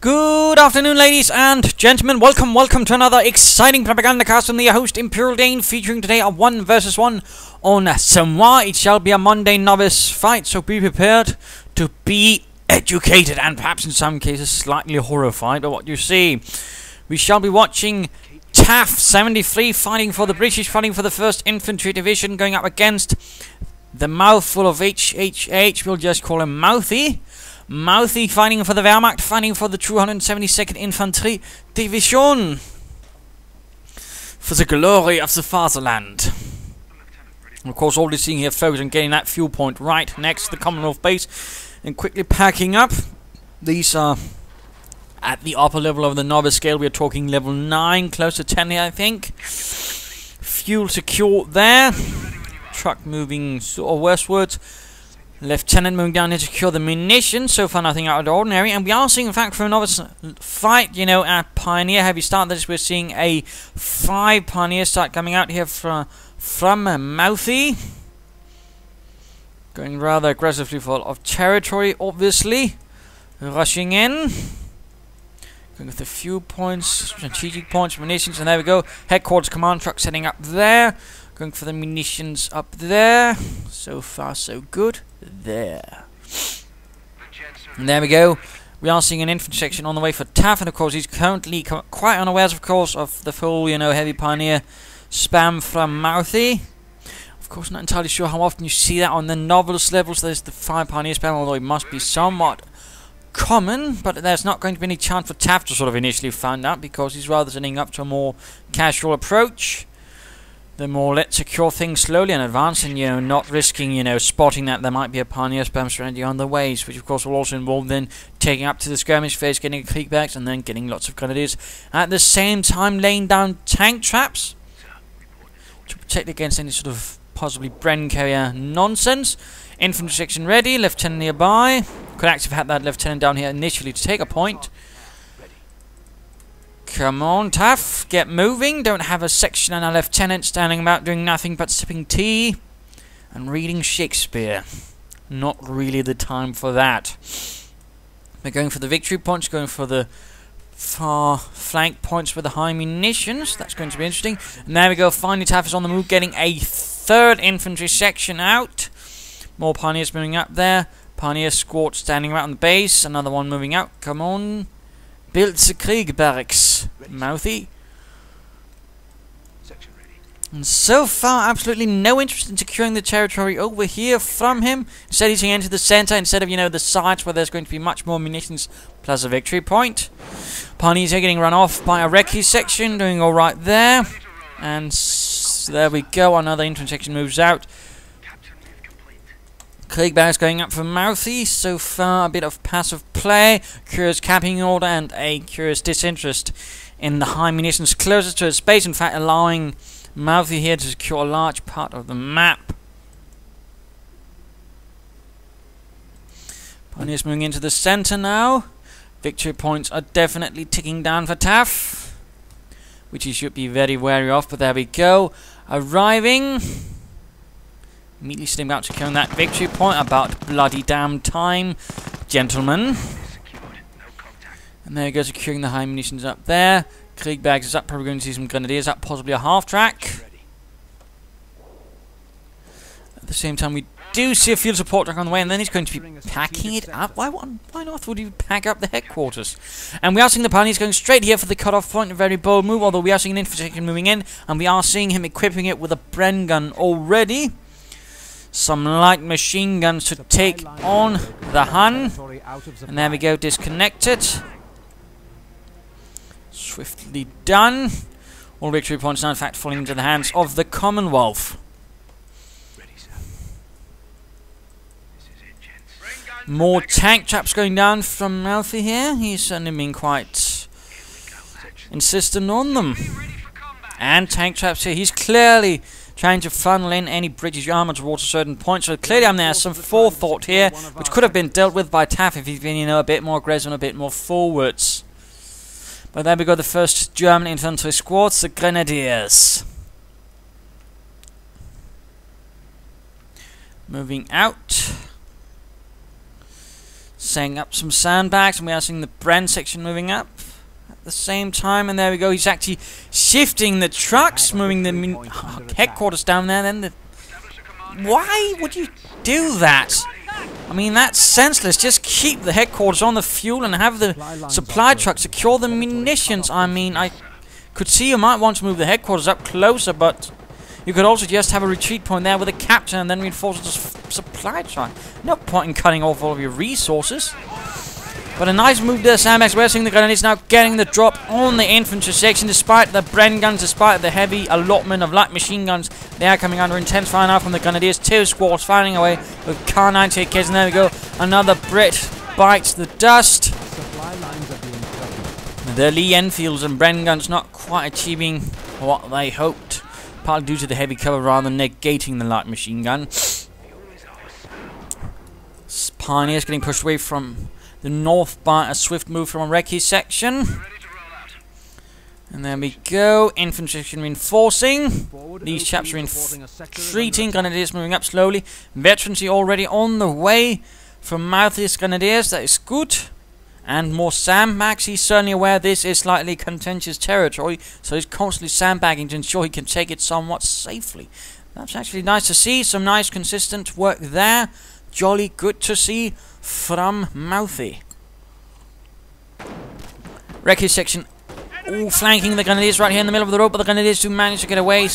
Good afternoon, ladies and gentlemen. Welcome to another exciting Propagandacast from the host Imperial Dane, featuring today a 1 versus 1 on Semois. It shall be a Monday novice fight, so be prepared to be educated and perhaps in some cases slightly horrified by what you see. We shall be watching TAF 73 fighting for the British, fighting for the 1st Infantry Division, going up against the mouthful of HHH, we'll just call him Mouthie. Mouthie fighting for the Wehrmacht, fighting for the 272nd Infantry Division. For the glory of the fatherland. Of course, all this seeing here focus on getting that fuel point right next to the Commonwealth base and quickly packing up. These are at the upper level of the novice scale. We are talking level 9, close to 10 here, I think. Fuel secure there. Truck moving sort of westwards. Lieutenant moving down here to secure the munitions. So far nothing out of the ordinary. And we are seeing, in fact, for a novice fight, you know, at Pioneer heavy start, that is, we're seeing a 5 Pioneer start coming out here from Mouthie. Going rather aggressively full of territory, obviously. Rushing in. Going with a few points, strategic points, munitions, and there we go. Headquarters command truck setting up there. Going for the munitions up there. So far, so good. There. And there we go. We are seeing an infantry section on the way for TAF, and of course he's currently quite unawares, of course, of the full, you know, heavy Pioneer spam from Mouthie. Of course, not entirely sure how often you see that on the novice levels. There's the 5 Pioneer spam, although it must be somewhat common, but there's not going to be any chance for TAF to sort of initially find out, because he's rather turning up to a more casual approach. The more let's secure things slowly and advance, and, you know, not risking, you know, spotting that there might be a Pioneer spam strategy on the ways, which of course will also involve then taking up to the skirmish phase, getting Kriegbags, and then getting lots of grenadiers. At the same time, laying down tank traps to protect against any sort of possibly Bren carrier nonsense. Infantry section ready, lieutenant nearby. Could actually have had that lieutenant down here initially to take a point. Come on, TAF, get moving. Don't have a section and a lieutenant standing about doing nothing but sipping tea and reading Shakespeare. Not really the time for that. We're going for the victory points, going for the far flank points with the high munitions. That's going to be interesting. And there we go, finally TAF is on the move, getting a 3rd infantry section out. More Pioneers moving up there. Pioneer squad standing right on the base. Another one moving out. Come on. Build the Krieg barracks, Mouthie. And so far, absolutely no interest in securing the territory over here from him. Instead, he's going into the center instead of, you know, the sides where there's going to be much more munitions plus a victory point. Pioneers are getting run off by a recce section, doing all right there. And there we go. Another infantry section moves out. Kriegbags going up for Mouthie. So far, a bit of passive play, curious capping order, and a curious disinterest in the high munitions closest to his base. In fact, allowing Mouthie here to secure a large part of the map. Pioneers moving into the center now. Victory points are definitely ticking down for TAF, which he should be very wary of, but there we go. Arriving. Immediately sitting about securing that victory point. About bloody damn time, gentlemen. And there he goes, securing the high munitions up there. Kriegbags is up, probably going to see some grenadiers up, possibly a half-track. At the same time, we do see a field support truck on the way, and then he's going to be packing it up. Why not would he pack up the headquarters? And we are seeing the Pioneers going straight here for the cut-off point, a very bold move, although we are seeing an infantry section moving in, and we are seeing him equipping it with a Bren gun already. Some light machine guns to take on the Hun. And there we go, disconnected. Swiftly done. All victory points now, in fact, falling into the hands of the Commonwealth. More tank traps going down from Mouthie here. He's certainly been quite insistent on them. And tank traps here. He's clearly trying to funnel in any British armour towards a certain point. So clearly there's some forethought here, which could have been dealt with by TAF if he's been, you know, a bit more aggressive and a bit more forwards. But there we go, the 1st German infantry squads, the Grenadiers. Moving out. setting up some sandbags, and we are seeing the Brand section moving up at the same time. And there we go. He's actually shifting the trucks, moving the headquarters down there. Then why would you do that? I mean, that's senseless. Just keep the headquarters on the fuel and have the supply truck secure the munitions. I mean, I could see you might want to move the headquarters up closer, but you could also just have a retreat point there with a captain and then reinforce the supply truck. No point in cutting off all of your resources. But a nice move there, Sandbags. We're seeing the Grenadiers now getting the drop on the infantry section, despite the Bren guns, despite the heavy allotment of light machine guns. They are coming under intense fire now from the Grenadiers. 2 squads firing away with Car 98 kids, and there we go. Another Brit bites the dust. The Lee Enfields and Bren guns not quite achieving what they hoped, partly due to the heavy cover rather than negating the light machine gun. Pioneers getting pushed away from the north by a swift move from a recce section. And there we go. Infantry reinforcing. These chaps are retreating. Grenadiers moving up slowly. Veterancy already on the way from Mouthie's Grenadiers. That is good. And more sandbags. He's certainly aware this is slightly contentious territory, so he's constantly sandbagging to ensure he can take it somewhat safely. That's actually nice to see. Some nice consistent work there. Jolly good to see from Mouthie. Recce section flanking the Grenadiers right here in the middle of the road, but the Grenadiers do manage to get away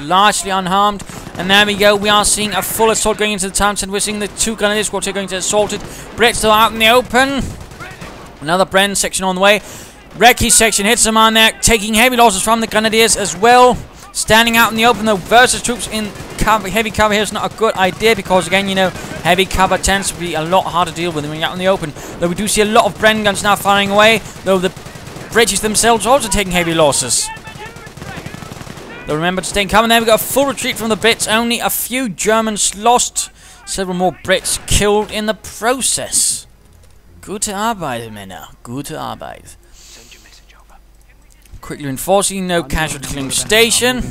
largely unharmed. And there we go, we are seeing a full assault going into the town centre. We're seeing the 2 Grenadier squads here going to assault it. Brits still out in the open. Another Bren section on the way. Recce section hits them on there, taking heavy losses from the Grenadiers as well. Standing out in the open though versus troops in cover, heavy cover here is not a good idea, because again, you know, heavy cover tends to be a lot harder to deal with when you're out in the open. Though we do see a lot of Bren guns now firing away, though the British themselves also taking heavy losses. Though remember to stay in cover. There we got a full retreat from the Brits. Only a few Germans lost. Several more Brits killed in the process. Gute Arbeit, Männer. Gute Arbeit. Quickly reinforcing, no casualty killing station.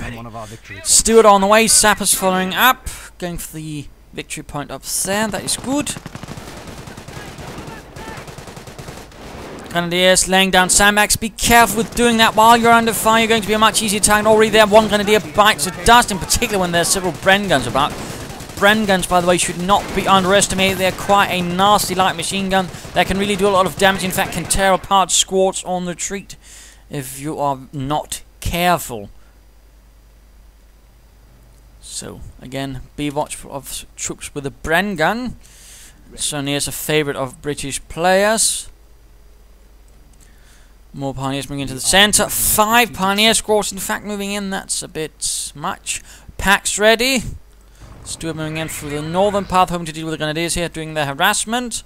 Stewart on the way, sappers following up. Going for the victory point up there, that is good. Grenadiers laying down sandbags. Be careful with doing that while you're under fire. You're going to be a much easier target. Already there, 1 Grenadier bites the dust, in particular when there's several Bren guns about. Bren guns, by the way, should not be underestimated. They're quite a nasty light machine gun that can really do a lot of damage. In fact, can tear apart squads on the retreat if you are not careful. So, again, be watchful of troops with a Bren gun. Certainly is a favourite of British players. More Pioneers moving into the centre. 5 Pioneer squads, in fact, moving in. That's a bit much. Packs ready. Stewart moving in through the northern path, hoping to deal with the Grenadiers here, doing their harassment.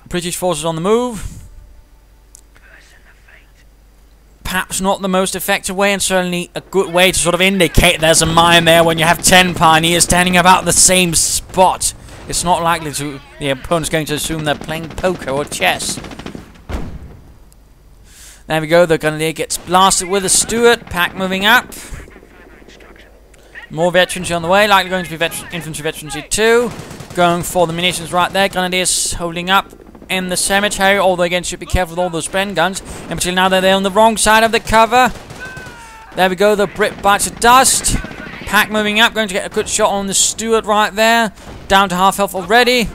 British forces on the move. Perhaps not the most effective way, and certainly a good way to sort of indicate there's a mine there when you have 10 Pioneers standing about the same spot. It's not likely to the opponent's going to assume they're playing poker or chess. There we go, the Grenadier gets blasted with a Stewart. Pack moving up. More veterans on the way, likely going to be infantry veterancy too. Going for the munitions right there. Grenadiers holding up in the cemetery, although again should be careful with all those Bren guns. And particularly now that they're on the wrong side of the cover. There we go, the Brit bites of dust. Pack moving up, going to get a good shot on the Stewart right there. Down to half health already.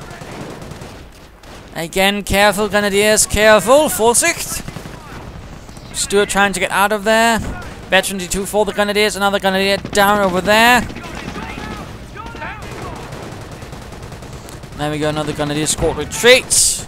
Again, careful Grenadiers, careful. Vorsicht. Stewart trying to get out of there. Veterancy 2 for the Grenadiers. Another Grenadier down over there. There we go, another Grenadier squad retreats.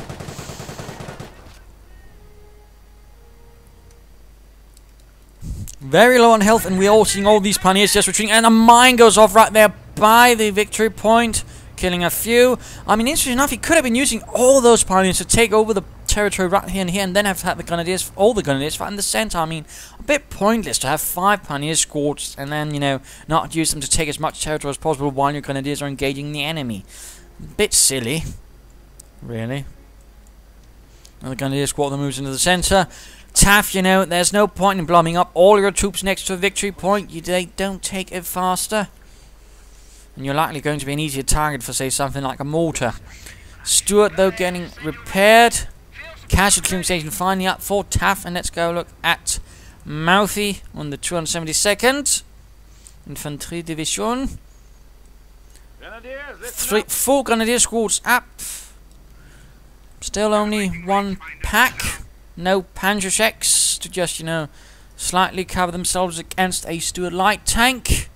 Very low on health, and we're all seeing all these Pioneers just retreating. And a mine goes off right there by the victory point, killing a few. I mean, interesting enough, he could have been using all those Pioneers to take over the territory right here and here, and then have had the Grenadiers, all the Grenadiers fight in the centre. I mean, a bit pointless to have 5 Pioneer squads and then, you know, not use them to take as much territory as possible while your Grenadiers are engaging the enemy. Bit silly, really. Another Grenadier squad that moves into the centre. Taff, you know, there's no point in blomming up all your troops next to a victory point. They don't take it faster. And you're likely going to be an easier target for, say, something like a mortar. Stuart, though, getting repaired. Casualty clearing station finally up for Taff. And let's go look at Mouthie on the 272nd Infantry Division. 4 Grenadier squads up. Still only 1 pack. No Panzerschecks to just, you know, slightly cover themselves against a Stuart light tank.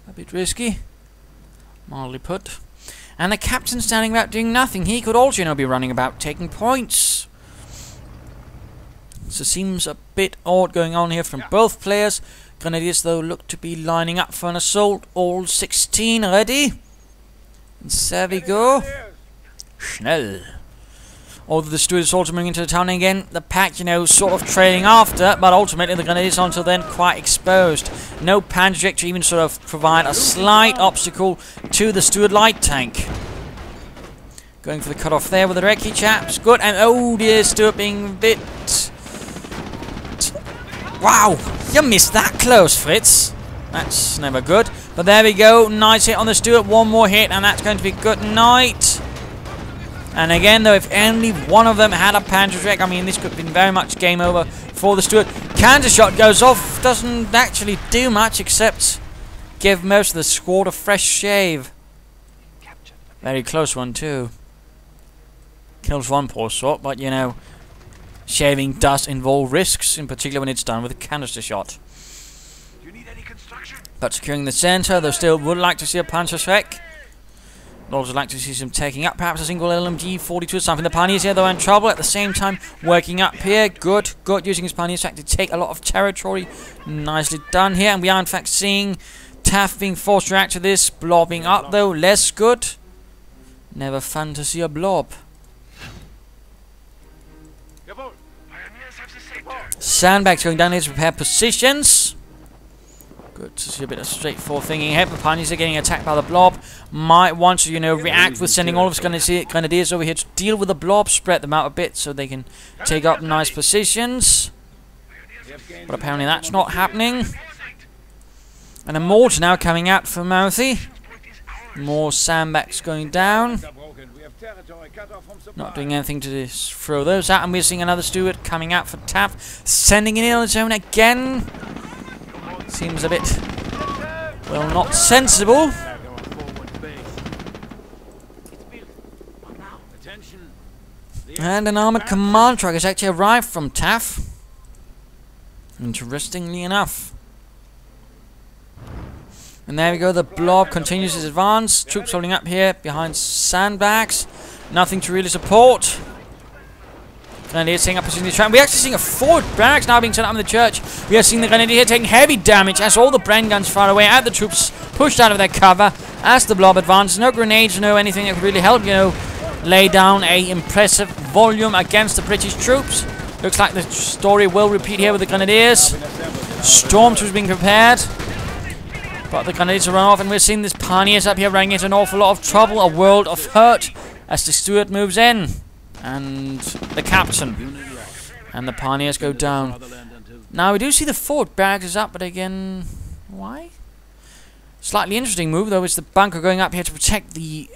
A bit risky, mildly put. And the captain standing about doing nothing. He could also, you know, be running about taking points. So seems a bit odd going on here from both players. Grenadiers, though, look to be lining up for an assault. All 16 ready. And there we go. Schnell. Although the Stuart is also moving into the town again, the pack, you know, sort of trailing after, but ultimately the Grenadiers until then quite exposed. No Panzerject to even sort of provide a slight obstacle to the Stuart light tank. Going for the cutoff there with the recce chaps. Good, and oh dear, Stuart being a bit... Wow, you missed that close, Fritz. That's never good. But there we go, nice hit on the Stuart, one more hit, and that's going to be good night. And again, though, if only one of them had a Panzerject, I mean, this could have been very much game over for the Stuart. Cancer shot goes off, doesn't actually do much except give most of the squad a fresh shave. Very close one, too. Kills one poor sort, but, you know, shaving does involve risks, in particular when it's done with a canister shot. But securing the center, they still would like to see a Panzerschreck. I'd also like to see some taking up, perhaps a single LMG 42 or something. The Pioneers here, though, in trouble at the same time, working up here. Good, using his Pioneer track to take a lot of territory. Nicely done here, and we are in fact seeing Taff being forced to react to this. Blobbing up, though, less good. Never fun to see a blob. Sandbags going down here to prepare positions. Good to see a bit of straightforward thinking here. The Pioneers are getting attacked by the blob. Might want to, you know, react with sending all of his Grenadiers over here to deal with the blob, spread them out a bit so they can take up nice positions. But apparently that's not happening. And a mortar now coming out for Mouthie. More sandbags going down. Not doing anything to throw those out. And we're seeing another Stuart coming out for Taff. Sending it in on its own again. Seems a bit, well, not sensible. And an armoured command truck has actually arrived from Taff. Interestingly enough. And there we go, the blob continues his advance. Troops holding up here behind sandbags. Nothing to really support. Grenadiers setting up position in the trap. We're actually seeing a forward barracks now being set up in the church. We are seeing the Grenadier here taking heavy damage as all the Bren guns fire away at the troops pushed out of their cover as the blob advances. No grenades, no anything that could really help, you know, lay down a impressive volume against the British troops. Looks like the story will repeat here with the Grenadiers. Stormtroopers being prepared. But the Grenadiers are run off, and we're seeing this Pioneers up here running into an awful lot of trouble, a world of hurt as the Stuart moves in. And the captain. And the Pioneers go down. Now we do see the forward barracks is up, but again, why? Slightly interesting move, though, is the bunker going up here to protect the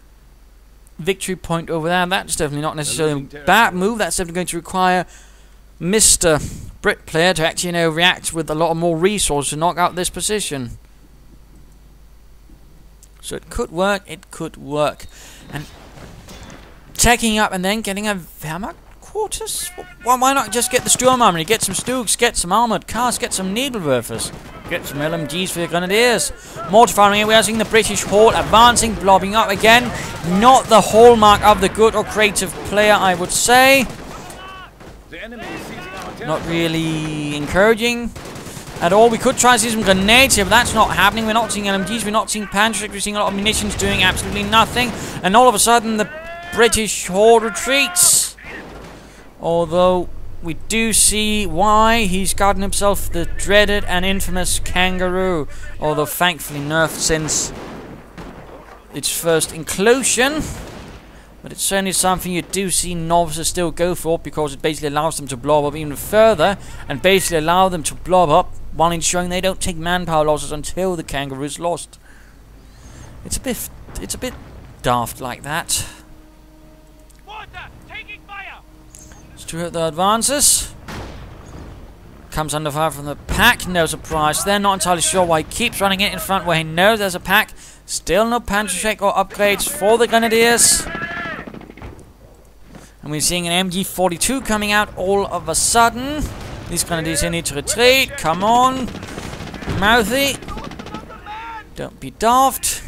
victory point over there. That's definitely not necessarily a bad move. That's definitely going to require Mr. Brit player to actually, you know, react with a lot more resources to knock out this position. So it could work, it could work. And taking up and then getting a Wehrmacht quarters? Well, why not just get the Sturm Armory, get some Stugs, get some armoured cars, get some Needlewerfers, get some LMGs for the Grenadiers. Mortar firing here, we are seeing the British Horde advancing, blobbing up again. Not the hallmark of the good or creative player, I would say. Not really encouraging at all. We could try to see some grenades here, but that's not happening. We're not seeing LMGs, we're not seeing Panzerschrecks, we're seeing a lot of munitions doing absolutely nothing. And all of a sudden, the British Horde retreats. Although, we do see why he's gotten himself the dreaded and infamous Kangaroo. Although, thankfully nerfed since its first inclusion. But it's certainly something you do see novices still go for, because it basically allows them to blob up even further, and basically allow them to blob up while ensuring they don't take manpower losses until the Kangaroo is lost. It's a bit daft like that. Stuart the advances. Comes under fire from the pack, no surprise. They're not entirely sure why he keeps running it in front where he knows there's a pack. Still no Panzerschreck or upgrades for the Grenadiers. And we're seeing an MG42 coming out all of a sudden. These Grenadiers here need to retreat. Come on. Mouthie. Don't be daft.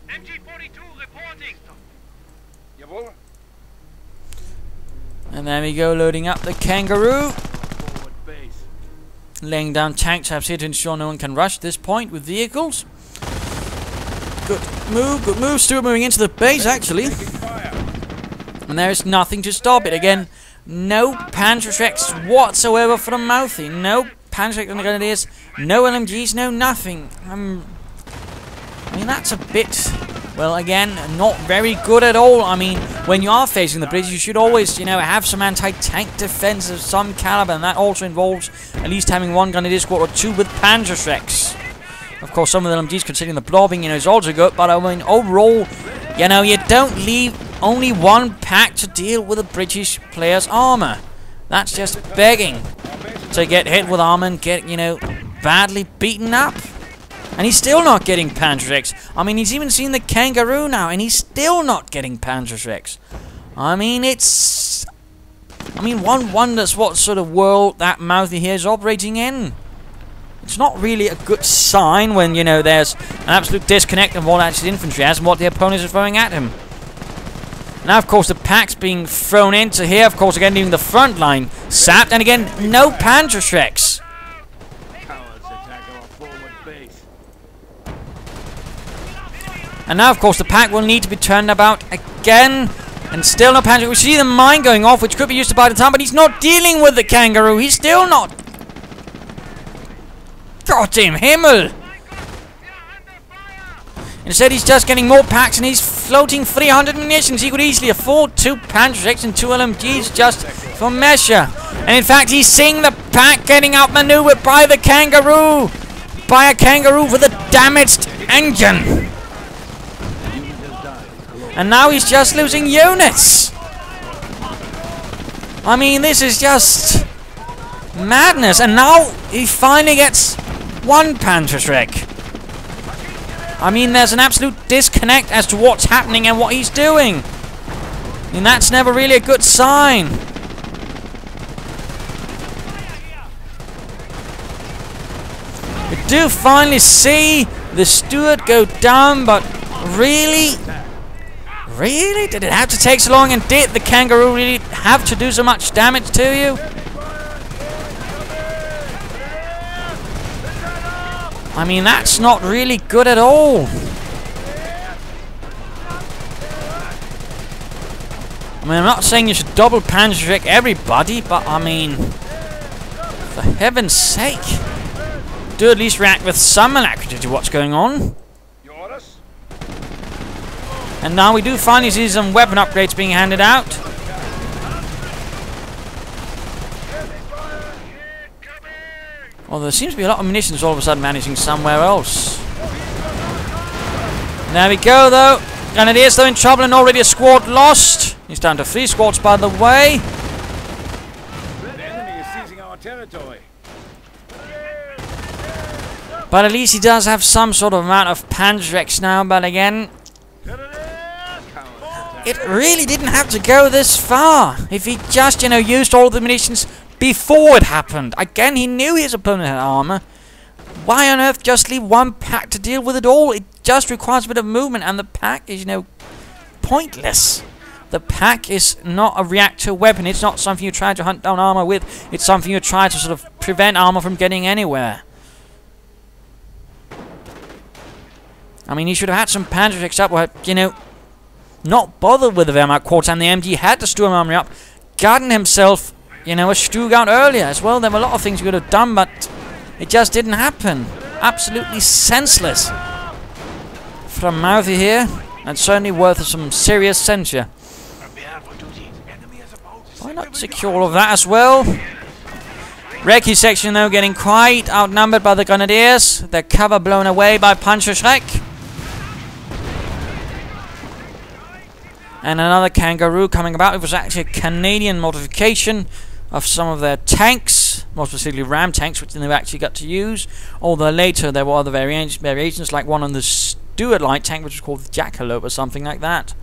MG42 reporting. And there we go, loading up the Kangaroo. Laying down tank traps here to ensure no one can rush this point with vehicles. Good move, Stuart moving into the base actually. And there is nothing to stop it. Again, no Panzerschrecks whatsoever for the Mouthie. No Panzerschrecks on the Grenadiers, no LMGs, no nothing. I mean, that's a bit, well, again, not very good at all. I mean, when you are facing the British, you should always, you know, have some anti-tank defense of some caliber, and that also involves at least having one Grenadier squad or two with Panzerschrecks. Of course, some of the LMGs, considering the blobbing, you know, is also good, but I mean, overall, you know, you don't leave only one pack to deal with a British player's armor. That's just begging to get hit with armor and get, you know, badly beaten up. And he's still not getting Panzerschrecks. I mean, he's even seen the Kangaroo now, and he's still not getting Panzerschrecks. I mean, one wonders what sort of world that Mouthie here is operating in. It's not really a good sign when, you know, there's an absolute disconnect of what actually infantry has and what the opponents are throwing at him. Now, of course, the pack's being thrown into here. Of course, again, leaving the front line sapped. And again, no Panzerschrecks. And now, of course, the pack will need to be turned about again. And still no Panzerschrecks. We see the mine going off, which could be used to buy the time. But he's not dealing with the Kangaroo. He's still not. Gott im Himmel! Instead, he's just getting more packs and he's floating 300 munitions. He could easily afford 2 Panzerschrecks and 2 LMGs just for measure. And in fact, he's seeing the pack getting outmaneuvered by the Kangaroo. By a Kangaroo with a damaged engine. And now he's just losing units. I mean, this is just madness. And now he finally gets 1 Panzerschreck. I mean, there's an absolute disconnect as to what's happening and what he's doing. And that's never really a good sign. We do finally see the Stuart go down, but really? Really? Did it have to take so long? And did the Kangaroo really have to do so much damage to you? I mean, that's not really good at all. I mean, I'm not saying you should double Panzerschreck everybody, but I mean, for heaven's sake, do at least react with some alacrity to what's going on. And now we do finally see some weapon upgrades being handed out. Although there seems to be a lot of munitions all of a sudden managing somewhere else. There we go, though. Grenadiers, though, in trouble and already a squad lost. He's down to 3 squads, by the way. The enemy is seizing our territory. But at least he does have some sort of amount of Panzerschrecks now. But again, it really didn't have to go this far. If he just, you know, used all the munitions before it happened. Again, he knew his opponent had armor. Why on earth just leave 1 pack to deal with it all? It just requires a bit of movement, and the pack is, you know, pointless. The pack is not a reactor weapon. It's not something you try to hunt down armor with. It's something you try to sort of prevent armor from getting anywhere. I mean, he should have had some Panzerschrecks up, or, you know, not bothered with the Wehrmacht quarter, and the MG had the Sturm Army up, gotten himself, you know, a Stuttgart earlier as well. There were a lot of things he could have done, but it just didn't happen. Absolutely senseless from Mouthie here, and certainly worth some serious censure. Why not secure all of that as well? Recce section, though, getting quite outnumbered by the Grenadiers. Their cover blown away by Panzerschreck. And another Kangaroo coming about. It was actually a Canadian modification of some of their tanks, more specifically ram tanks, which they never actually got to use. Although later there were other variations, like one on the Stuart light tank, which was called the Jackalope or something like that.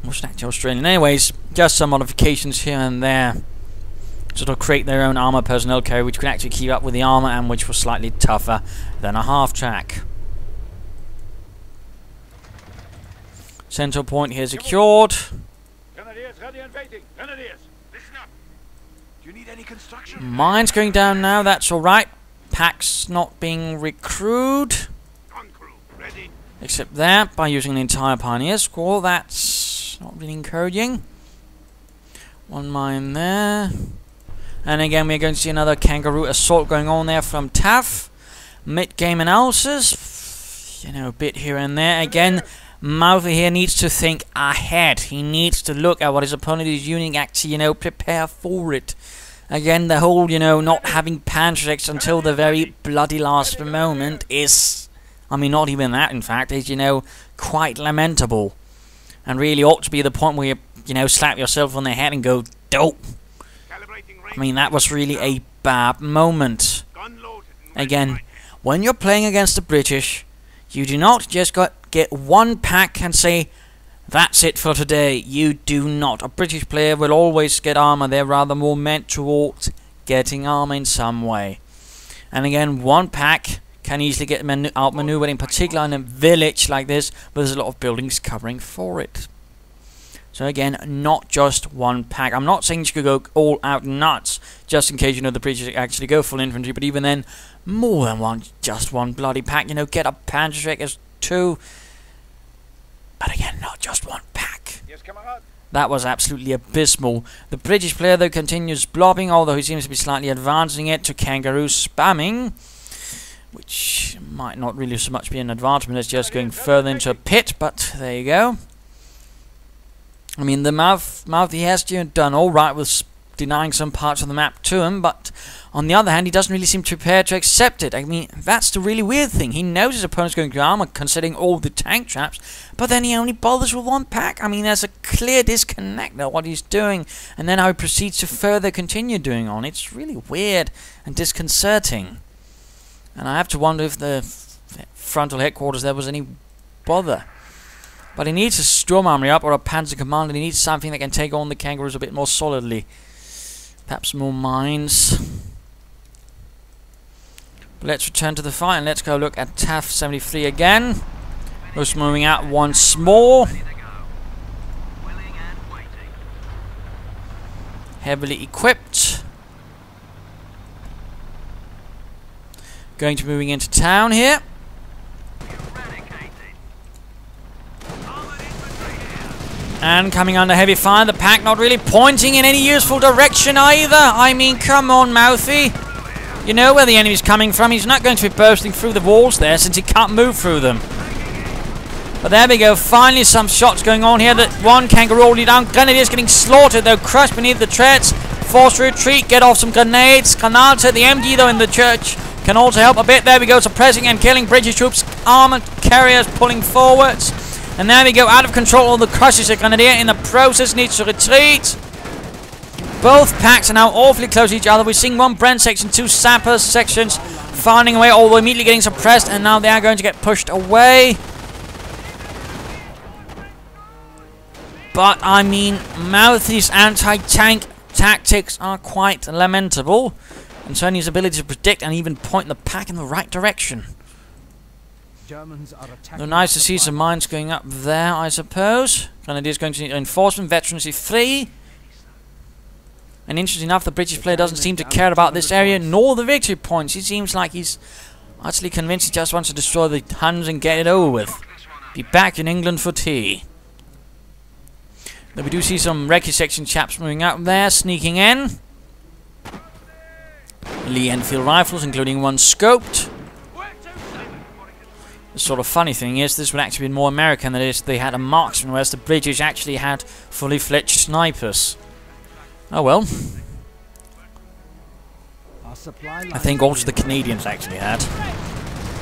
Was actually Australian. Anyways, just some modifications here and there, sort of create their own armor personnel carrier, which could actually keep up with the armor and which was slightly tougher than a half track. Central point here secured. Grenadiers ready and waiting. Grenadiers, listen up. Do you need any construction? Mines going down now, that's alright. Packs not being recruited. Kangaroo, ready. Except that, by using an entire Pioneer squad, that's not really encouraging. One mine there. And again, we're going to see another Kangaroo assault going on there from TAF. Mid-game analysis. You know, a bit here and there. Again, Mouthie here needs to think ahead. He needs to look at what his opponent is using, actually, you know, prepare for it. Again, the whole, you know, not having Panzerx until the very bloody last moment is, I mean, not even that, in fact, is, you know, quite lamentable. And really ought to be the point where you know, slap yourself on the head and go, dope. I mean, that was really a bad moment. Again, when you're playing against the British, you do not just get one pack and say, that's it for today. You do not. A British player will always get armor. They're rather more meant towards getting armor in some way. And again, one pack can easily get outmaneuvered, in particular in a village like this, but there's a lot of buildings covering for it. So again, not just one pack. I'm not saying you could go all out nuts, just in case, you know, the British actually go full infantry, but even then, more than one, just one bloody pack. You know, get a Panzerschreck as two. But again, not just one pack. Yes, comrade. That was absolutely abysmal. The British player, though, continues blobbing, although he seems to be slightly advancing it to Kangaroo spamming, which might not really so much be an advancement as just going further into a pit, but there you go. I mean, the Mouthie has done all right with denying some parts of the map to him, but on the other hand, he doesn't really seem prepared to accept it. I mean, that's the really weird thing. He knows his opponent's going to armor, considering all the tank traps, but then he only bothers with one pack. I mean, there's a clear disconnect there, what he's doing, and then how he proceeds to further continue doing on. It's really weird and disconcerting. And I have to wonder if the frontal headquarters there was any bother. But he needs a Sturm Army up or a Panzer Command, and he needs something that can take on the Kangaroos a bit more solidly. Perhaps more mines. But let's return to the fight and let's go look at TAF 73 again. Who's moving out once more. Heavily equipped. Going to be moving into town here. And coming under heavy fire, the pack not really pointing in any useful direction either. I mean, come on, Mouthie. You know where the enemy's coming from. He's not going to be bursting through the walls there, since he can't move through them. But there we go. Finally, some shots going on here. That one Kangaroo already down. Grenadiers getting slaughtered, though, crushed beneath the treads. Forced retreat. Get off some grenades. Granate. The MG, though, in the church can also help a bit. There we go. Suppressing and killing British troops. Armored carriers pulling forwards. And there we go, out of control of the crushes. The Grenadier in the process needs to retreat. Both packs are now awfully close to each other. We're seeing one Brent section, two Sapper sections firing away, although immediately getting suppressed, and now they are going to get pushed away. But, I mean, Mouthie's anti-tank tactics are quite lamentable, and certainly his ability to predict and even point the pack in the right direction. Though nice to see some mines going up there, I suppose. Grenadiers going to need reinforcement, veterancy 3. And interesting enough, the British player doesn't seem to care about this area, nor the victory points. He seems like he's utterly convinced he just wants to destroy the Huns and get it over with. Be back in England for tea. Though we do see some recce section chaps moving up there, sneaking in. Lee Enfield rifles, including one scoped. The sort of funny thing is, this would actually be more American than it is. They had a marksman, whereas the British actually had fully fledged snipers. Oh well. I think also the Canadians actually had.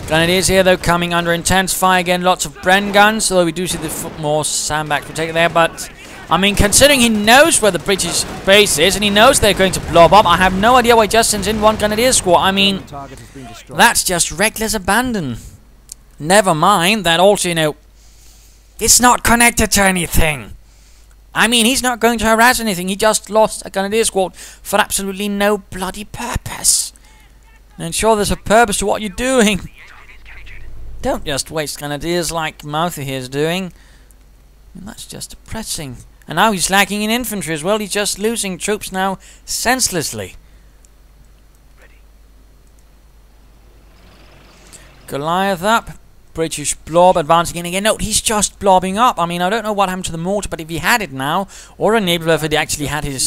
Grenadiers here, though, coming under intense fire again. Lots of Bren guns, although we do see the more sandbags protected there. But, I mean, considering he knows where the British base is and he knows they're going to blow up, I have no idea why he just sends in one Grenadier squad. I mean, that's just reckless abandon. Never mind that also, you know, it's not connected to anything. I mean, he's not going to harass anything. He just lost a Grenadier squad for absolutely no bloody purpose. And sure, there's a purpose to what you're doing. Don't just waste Grenadiers like Mouthie here is doing. And that's just depressing. And now he's lacking in infantry as well. He's just losing troops now senselessly. Goliath up. British blob advancing in again. No, he's just blobbing up. I mean, I don't know what happened to the mortar, but if he had it now, or a Nebelwerfer, if he actually had his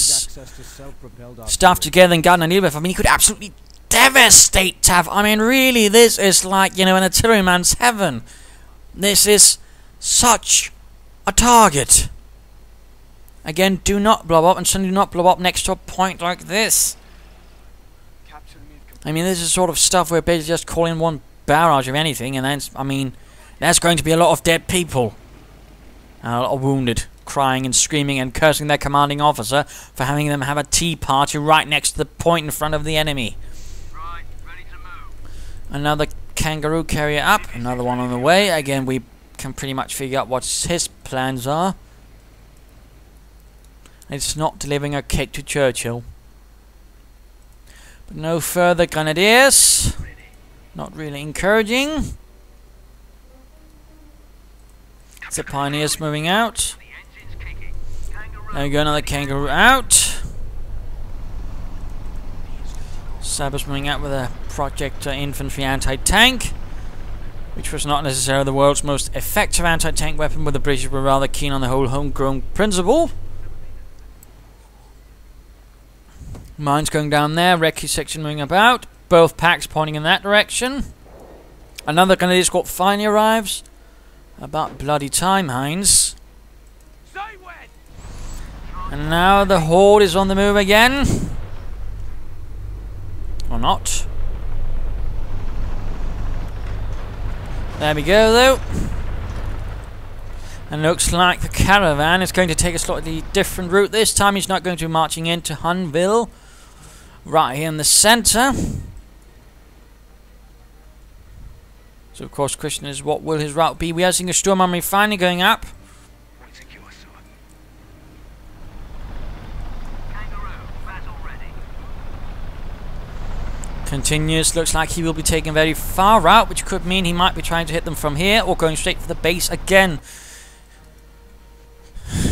stuff together and got a Nebelwerfer, I mean, he could absolutely devastate Tav. I mean, really, this is like, you know, an artilleryman's heaven. This is such a target. Again, do not blow up, and certainly do not blow up next to a point like this. I mean, this is sort of stuff where basically just call in one barrage of anything, and then, I mean, there's going to be a lot of dead people. And a lot of wounded, crying and screaming and cursing their commanding officer for having them have a tea party right next to the point in front of the enemy. Right, ready to move. Another Kangaroo carrier up, another one on the way. Again, we can pretty much figure out what his plans are. It's not delivering a cake to Churchill. But no further Grenadiers. Not really encouraging. The Pioneers moving out. There we go, another Kangaroo out. Sabres moving out with a Projector Infantry anti-tank, which was not necessarily the world's most effective anti-tank weapon, but the British were rather keen on the whole homegrown principle. Mines going down there, recce section moving about. Both packs pointing in that direction. Another Grenadier squad finally arrives. About bloody time, Heinz. And now the horde is on the move again. Or not. There we go, though. And looks like the caravan is going to take a slightly different route. This time he's not going to be marching into Hunville. Right here in the centre. So of course the question is, what will his route be? We are seeing a Sturm Army finally going up. Continues, looks like he will be taking a very far route, which could mean he might be trying to hit them from here or going straight for the base again,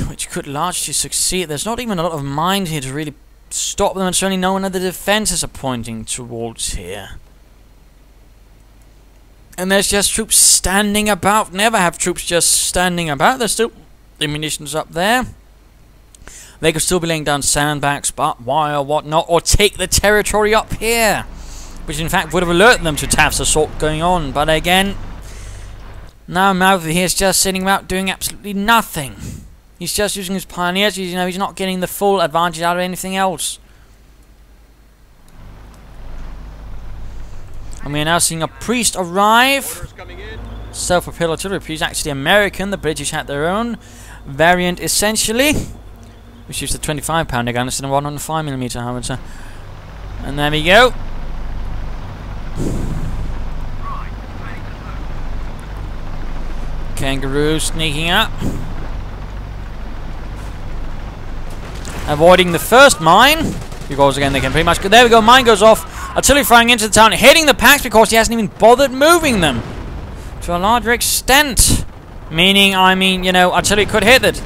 which could largely succeed. There's not even a lot of mind here to really stop them, and certainly no one of the defences are pointing towards here. And there's just troops standing about. Never have troops just standing about. There's still munitions up there. They could still be laying down sandbags, but why or what not? Or take the territory up here, which in fact would have alerted them to Taft's assault going on. But again, now Mouthie here is just sitting about doing absolutely nothing. He's just using his pioneers. He's not getting the full advantage out of anything else. And we are now seeing a priest arrive. Self-propelled artillery priest, actually American. The British had their own variant essentially, which used a 25-pounder gun instead of 105mm howitzer. And there we go. Kangaroo sneaking up. Avoiding the first mine, because again they can pretty much go. There we go, mine goes off. Artillery firing into the town, hitting the packs because he hasn't even bothered moving them to a larger extent. Meaning, I mean, artillery could hit it.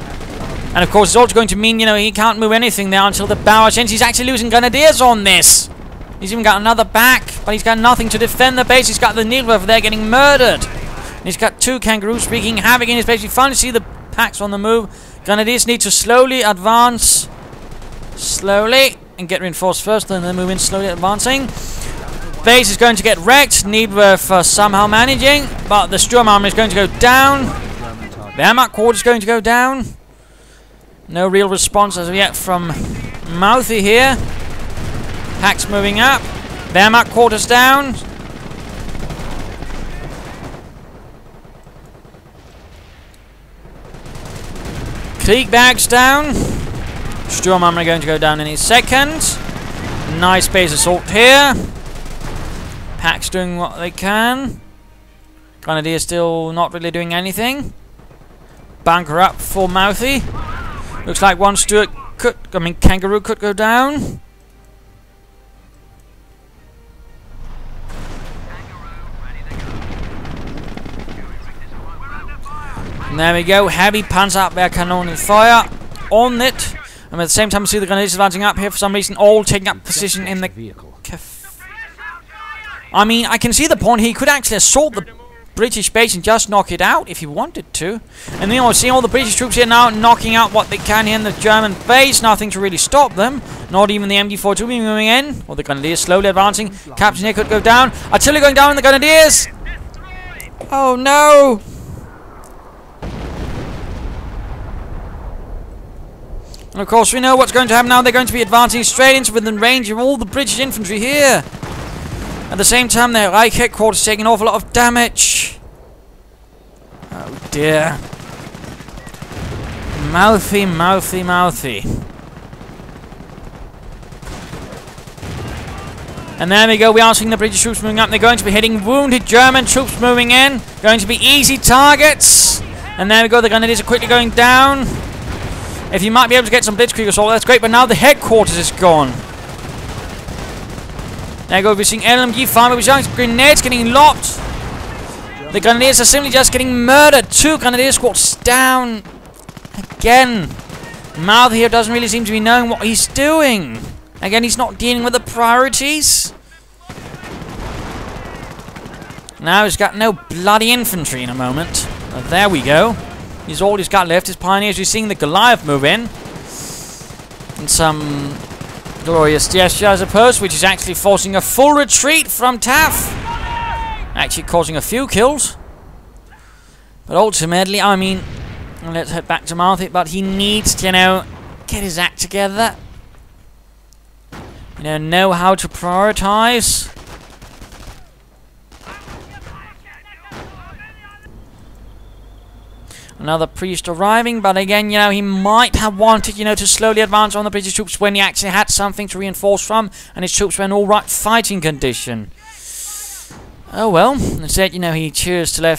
And of course it's also going to mean, he can't move anything there until the barrage ends. He's actually losing Grenadiers on this. He's even got another back, but he's got nothing to defend the base. He's got the Nebelwerfer there getting murdered. And he's got two Kangaroos wreaking havoc in his base. We finally see the packs on the move. Grenadiers need to slowly advance. Slowly. And get reinforced first, then they move in slowly advancing. Base is going to get wrecked. Nebelwerfer somehow managing. But the Sturm Army is going to go down. The Wehrmacht Corps is going to go down. No real response as of yet from Mouthie here. Packs moving up. Wehrmacht Corps is down. Peak bags down. Storm armor going to go down in a second. Nice base assault here. Packs doing what they can. Grenadier still not really doing anything. Bunker up for Mouthie. Looks like one Kangaroo could go down. And there we go. Heavy Panzerabwehr cannon fire on it. And at the same time, we see the grenadiers advancing up here for some reason, all taking up position in the vehicle. I mean, I can see the point. He could actually assault the British base and just knock it out if he wanted to. And then we're seeing all the British troops here now knocking out what they can here in the German base. Nothing to really stop them. Not even the MG42 moving in. Or the grenadiers slowly advancing. Captain here could go down. Artillery going down in the grenadiers. Oh no! And of course we know what's going to happen now. They're going to be advancing straight into within range of all the British infantry here. At the same time, their Reich headquarters taking an awful lot of damage. Oh dear. Mouthie, Mouthie, Mouthie. And there we go. We are seeing the British troops moving up. They're going to be hitting wounded German troops moving in. Going to be easy targets. And there we go. The grenadiers are quickly going down. If you might be able to get some blitzkrieg assault, that's great, but now the headquarters is gone. There you go, we're seeing LMG fire, we're seeing grenades getting locked. The grenadiers are simply just getting murdered. 2 grenadier squads down. Again. Mouth here doesn't really seem to be knowing what he's doing. Again, he's not dealing with the priorities. Now he's got no bloody infantry in a moment. But there we go. He's all he's got left. His pioneers. We're seeing the Goliath move in. And some glorious gesture, I suppose, which is actually forcing a full retreat from Taff. Actually causing a few kills. But ultimately, I mean, let's head back to Mouthie, but he needs to, get his act together. Know how to prioritize. Another priest arriving, but again, he might have wanted, to slowly advance on the British troops when he actually had something to reinforce from, and his troops were in alright fighting condition. Oh well, instead, he chose to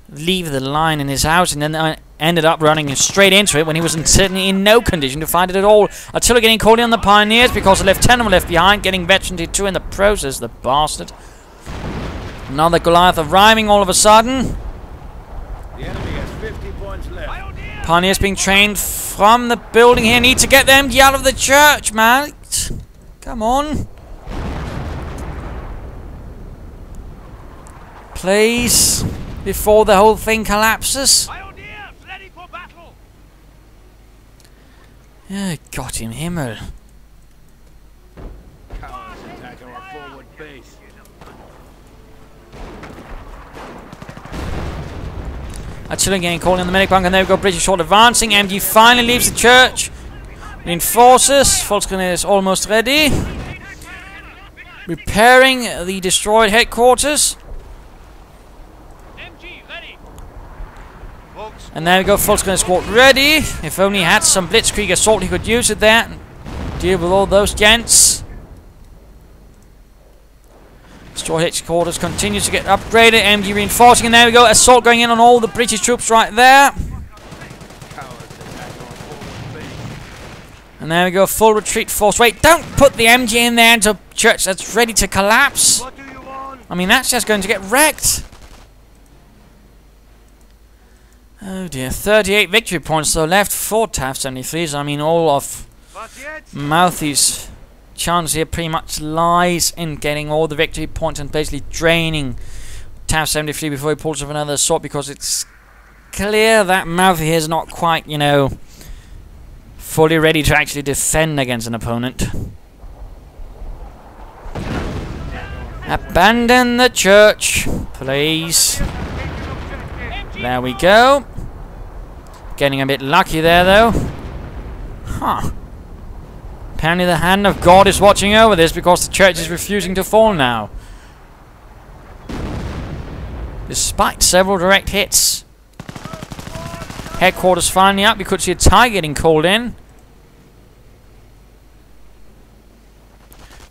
leave the line in his house, and then ended up running straight into it when he was certainly in no condition to fight it at all. Artillery getting called in on the pioneers because the lieutenant were left behind, getting veteran too in the process, the bastard. Another Goliath arriving all of a sudden. The enemy has 50 points left. Pioneers being trained from the building here. Need to get them out of the church, man. Come on. Please. Before the whole thing collapses. Ready for battle. Oh, Gott im Himmel. Cowards attack our forward base. Artillery getting called in the medic bunker, and there we go. British short advancing. MG finally leaves the church. Reinforces. Volksgrenadier is almost ready. Repairing the destroyed headquarters. MG ready. And there we go. Volksgrenadier squad ready. If only he had some blitzkrieg assault, he could use it there. Deal with all those gents. Destroyed headquarters continues to get upgraded. MG reinforcing, and there we go. Assault going in on all the British troops right there. And there we go. Full retreat force. Wait, don't put the MG in there into church that's ready to collapse. What do you want? I mean, that's just going to get wrecked. Oh dear. 38 victory points though left for TAF 73s. I mean, all of Mouthie's chance here pretty much lies in getting all the victory points and basically draining TAF 73 before he pulls off another assault, because it's clear that Mouthie is not quite, fully ready to actually defend against an opponent. Abandon the church, please. There we go. Getting a bit lucky there, though. Huh. Apparently the hand of God is watching over this, because the church is refusing to fall now. Despite several direct hits. headquarters finally up. You could see a Tiger getting called in.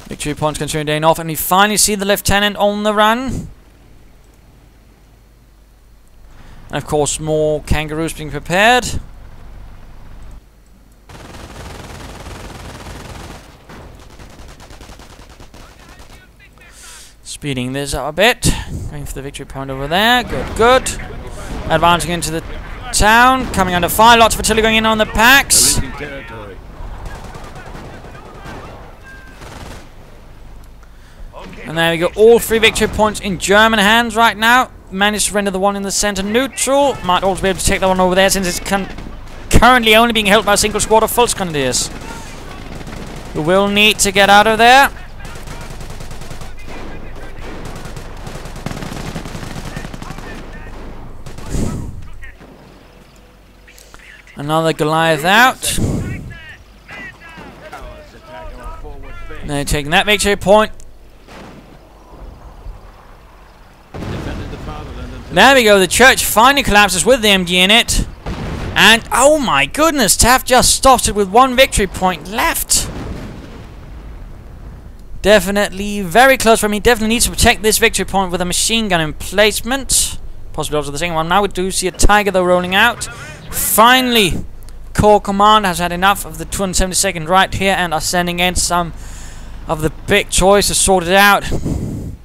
Victory points continuing day off, and we finally see the lieutenant on the run. And of course, more Kangaroos being prepared. Speeding this up a bit. Going for the victory point over there. Good, good. Advancing into the town. Coming under fire. Lots of artillery going in on the packs. And there we go. All 3 victory points in German hands right now. Managed to render the one in the center neutral. Might also be able to take that one over there since it's currently only being held by a single squad of Volksgrenadiers. We will need to get out of there. Another Goliath out. They're taking that victory point. There we go, the church finally collapses with the MD in it. And, oh my goodness, Taft just stopped it with 1 victory point left. Definitely very close for him. He definitely needs to protect this victory point with a machine gun emplacement. Possibly also the second one. Now we do see a Tiger though rolling out. Finally, Corps Command has had enough of the 272nd right here and are sending in some of the big choices sorted out. And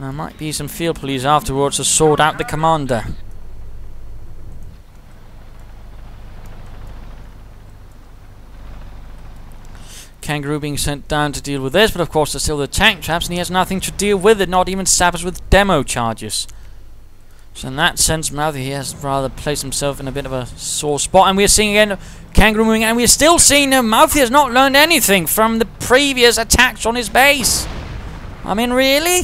there might be some field police afterwards to sort out the commander. Kangaroo being sent down to deal with this, but of course there's still the tank traps and he has nothing to deal with it, not even sappers with demo charges. So in that sense, Mouthie he has rather placed himself in a bit of a sore spot. And we're seeing again Kangaroo moving, and we're still seeing Mouthie has not learned anything from the previous attacks on his base. I mean, really?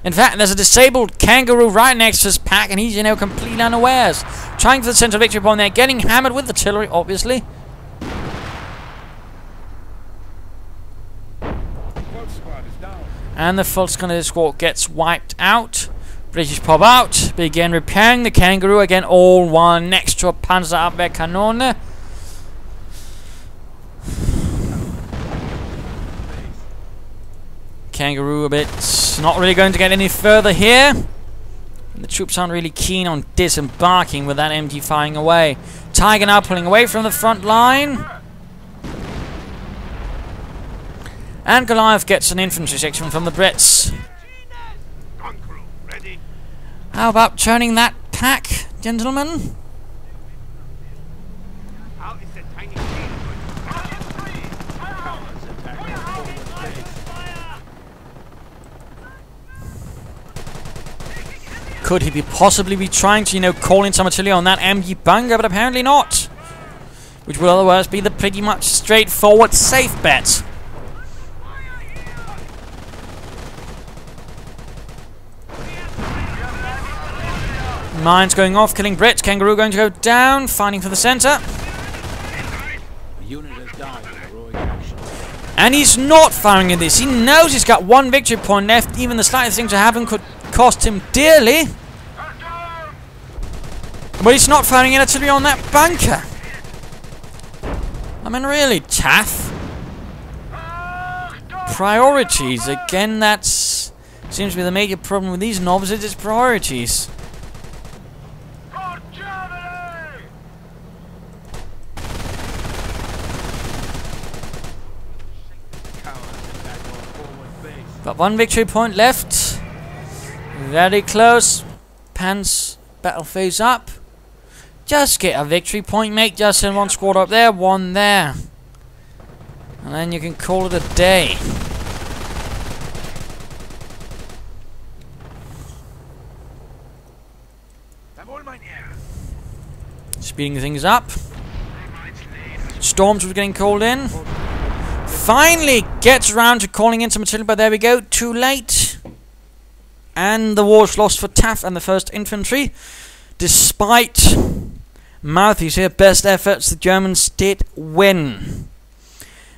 In fact, there's a disabled Kangaroo right next to his pack, and he's, completely unawares. Trying for the central victory point there, getting hammered with artillery, obviously. And the Volksgrenadier squad gets wiped out. British pop out, begin repairing the Kangaroo, again all one next to a Panzerabwehrkanone. Kangaroo a bit not really going to get any further here. And the troops aren't really keen on disembarking with that MG firing away. Tiger now pulling away from the front line. And Goliath gets an infantry section from the Brits. How about turning that pack, gentlemen? Could he possibly be trying to, call in some artillery on that MG bunker, but apparently not. Which will otherwise be the pretty much straightforward safe bet. Mines going off, killing Brits. Kangaroo going to go down, fighting for the centre. And he's not firing at this. He knows he's got 1 victory point left. Even the slightest thing to happen could cost him dearly. But he's not firing an artillery on that bunker. I mean, really, Taff. Priorities. Again, that's seems to be the major problem with these novices. It's priorities. Got 1 victory point left. Very close. Pants battle phase up. Just get a victory point, mate. Just send 1 squad up there, 1 there. And then you can call it a day. Speeding things up. Storms was getting called in. Finally gets around to calling in some artillery, but there we go, too late. And the war's lost for Taft and the 1st Infantry. Despite Mouthie's here best efforts, the Germans did win.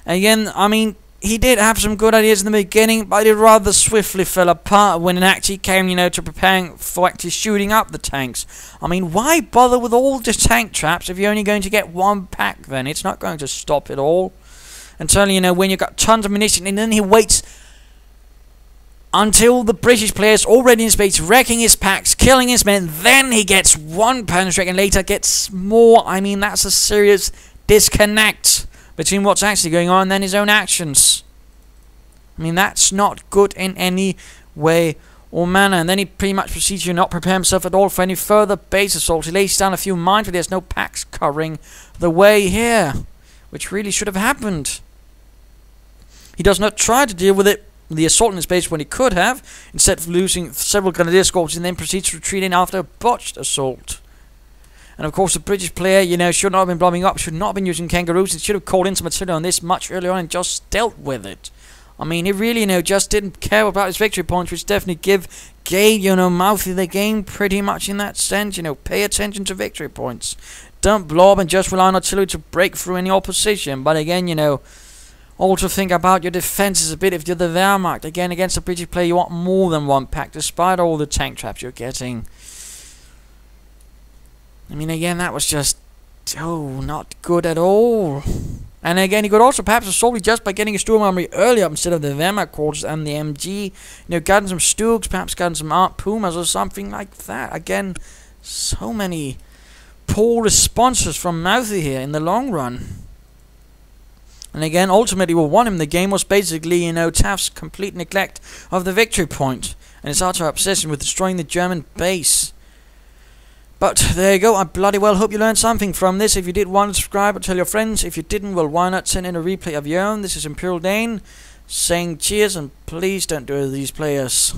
Again, I mean, he did have some good ideas in the beginning, but it rather swiftly fell apart when it actually came, to preparing for actually shooting up the tanks. I mean, why bother with all the tank traps if you're only going to get one pack then? It's not going to stop it all. And certainly, when you've got tons of munition, and then he waits until the British player's already in space, wrecking his packs, killing his men, then he gets one panic strike and later gets more. I mean, that's a serious disconnect between what's actually going on and then his own actions. I mean, that's not good in any way or manner. And then he pretty much proceeds to not prepare himself at all for any further base assault. He lays down a few mines, but there's no packs covering the way here, which really should have happened. He does not try to deal with it, the assault in his base, when he could have, instead of losing several grenadier squads, and then proceeds to retreat in after a botched assault. And of course, the British player, should not have been blowing up, should not have been using kangaroos. He should have called in some material on this much earlier on and just dealt with it. I mean, he really, just didn't care about his victory points, which definitely gave, Mouthie the game pretty much in that sense. Pay attention to victory points. Don't blow up and just rely on artillery to break through any opposition. But again, also think about your defenses a bit if you're the Wehrmacht. Again, against a British player, you want more than one pack, despite all the tank traps you're getting. I mean, again, that was just, not good at all. And again, he could also perhaps have solved it just by getting a Sturm Army earlier instead of the Wehrmacht quarters and the MG. Gotten some Stugs, perhaps gotten some Art Pumas or something like that. Again, so many poor responses from Mouthie here in the long run. And again, ultimately what won him the game was basically, Taft's complete neglect of the victory point and his utter obsession with destroying the German base. But there you go. I bloody well hope you learned something from this. If you did, want to subscribe or tell your friends. If you didn't, well, why not send in a replay of your own? This is Imperial Dane saying cheers, and please don't do these players.